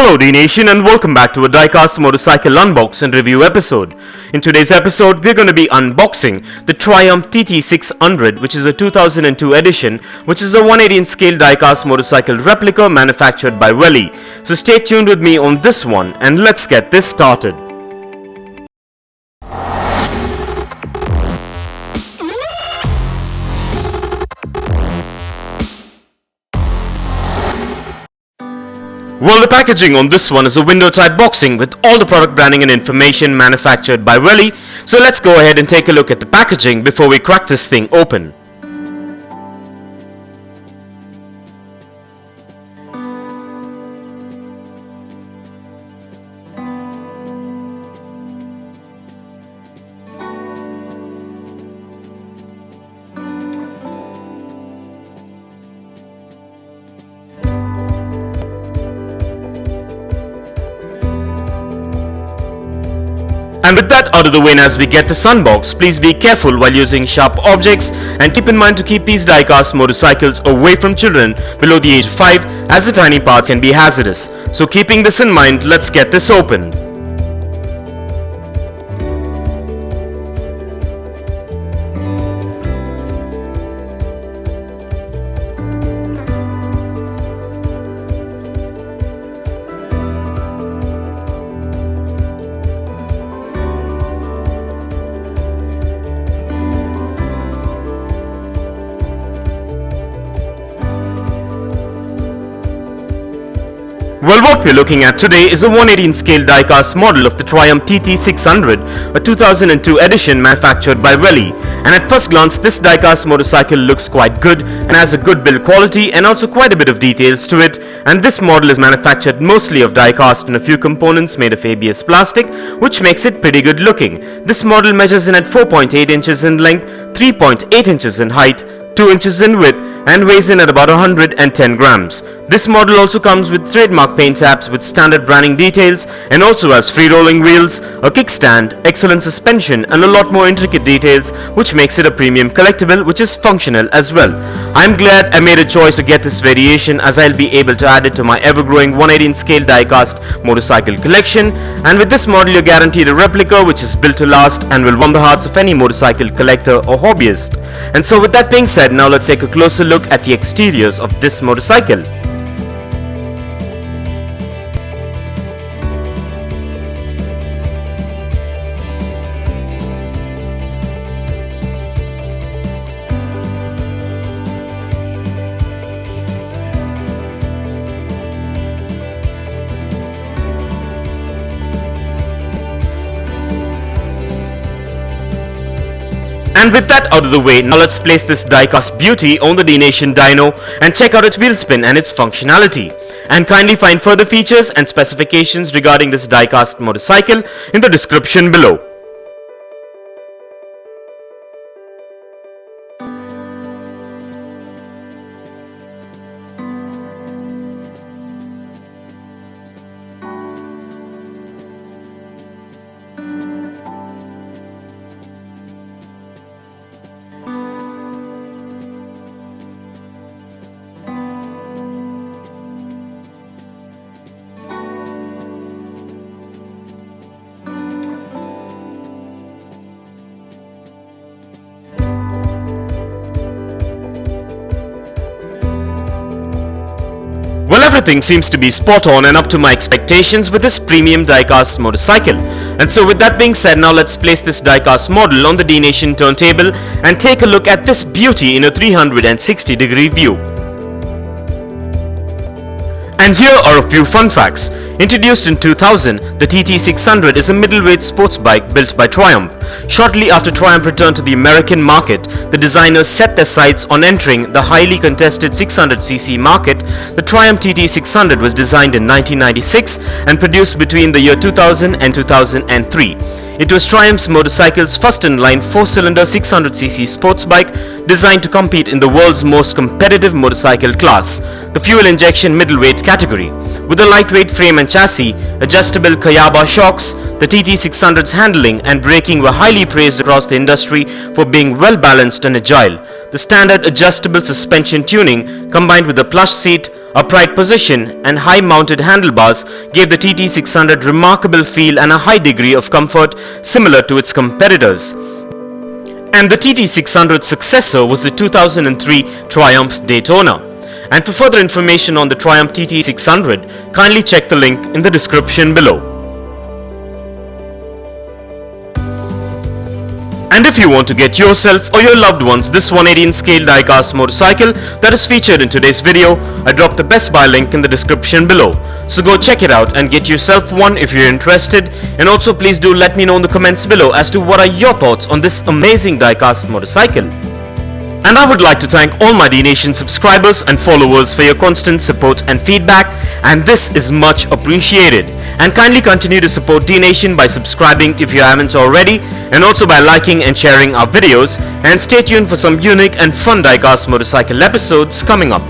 Hello Dnation and welcome back to a Diecast Motorcycle Unbox and Review episode. In today's episode, we're going to be unboxing the Triumph TT600, which is a 2002 edition, which is a 118 scale diecast motorcycle replica manufactured by Welly. So stay tuned with me on this one and let's get this started. Well, the packaging on this one is a window type boxing with all the product branding and information manufactured by Welly. So let's go ahead and take a look at the packaging before we crack this thing open. And with that out of the way, and as we get this unboxed, please be careful while using sharp objects and keep in mind to keep these diecast motorcycles away from children below the age of 5, as the tiny parts can be hazardous. So keeping this in mind, let's get this opened. Well, what we're looking at today is a 118 scale diecast model of the Triumph TT600, a 2002 edition manufactured by Welly. And at first glance, this diecast motorcycle looks quite good and has a good build quality and also quite a bit of details to it. And this model is manufactured mostly of diecast and a few components made of ABS plastic, which makes it pretty good looking. This model measures in at 4.8 inches in length, 3.8 inches in height, 2 inches in width, and weighs in at about 110 grams. This model also comes with trademark paint tabs with standard branding details and also has free rolling wheels, a kickstand, excellent suspension and a lot more intricate details, which makes it a premium collectible which is functional as well. I'm glad I made a choice to get this variation, as I'll be able to add it to my ever-growing 118 scale diecast motorcycle collection. And with this model you're guaranteed a replica which is built to last and will warm the hearts of any motorcycle collector or hobbyist. And so with that being said, now let's take a closer look at the exteriors of this motorcycle. And with that out of the way, now let's place this diecast beauty on the Dnation dyno and check out its wheel spin and its functionality. And kindly find further features and specifications regarding this diecast motorcycle in the description below. Well, everything seems to be spot on and up to my expectations with this premium diecast motorcycle. And so with that being said, now let's place this diecast model on the Dnation turntable and take a look at this beauty in a 360-degree view. And here are a few fun facts. Introduced in 2000, the TT600 is a middleweight sports bike built by Triumph. Shortly after Triumph returned to the American market, the designers set their sights on entering the highly contested 600cc market. The Triumph TT600 was designed in 1996 and produced between the year 2000 and 2003. It was Triumph's motorcycle's first in-line 4-cylinder 600cc sports bike designed to compete in the world's most competitive motorcycle class, the fuel injection middleweight category. With a lightweight frame and chassis, adjustable Kayaba shocks, the TT600's handling and braking were highly praised across the industry for being well balanced and agile. The standard adjustable suspension tuning, combined with a plush seat, Upright position and high-mounted handlebars gave the TT600 remarkable feel and a high degree of comfort similar to its competitors. And the TT600's successor was the 2003 Triumph Daytona. And for further information on the Triumph TT600, kindly check the link in the description below. And if you want to get yourself or your loved ones this 118 scale diecast motorcycle that is featured in today's video, I dropped the Best Buy link in the description below. So go check it out and get yourself one if you're interested. And also please do let me know in the comments below as to what are your thoughts on this amazing diecast motorcycle. And I would like to thank all my Dnation subscribers and followers for your constant support and feedback, and this is much appreciated. And kindly continue to support Dnation by subscribing if you haven't already, and also by liking and sharing our videos, and stay tuned for some unique and fun diecast motorcycle episodes coming up.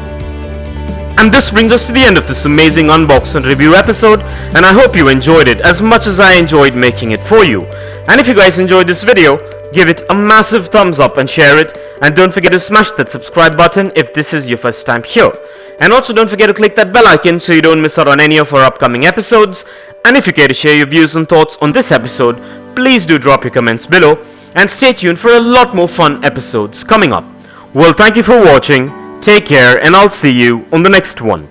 And this brings us to the end of this amazing unbox and review episode, and I hope you enjoyed it as much as I enjoyed making it for you. And if you guys enjoyed this video, give it a massive thumbs up and share it, and don't forget to smash that subscribe button if this is your first time here. And also don't forget to click that bell icon so you don't miss out on any of our upcoming episodes. And if you care to share your views and thoughts on this episode, please do drop your comments below, and stay tuned for a lot more fun episodes coming up. Well, thank you for watching, take care, and I'll see you on the next one.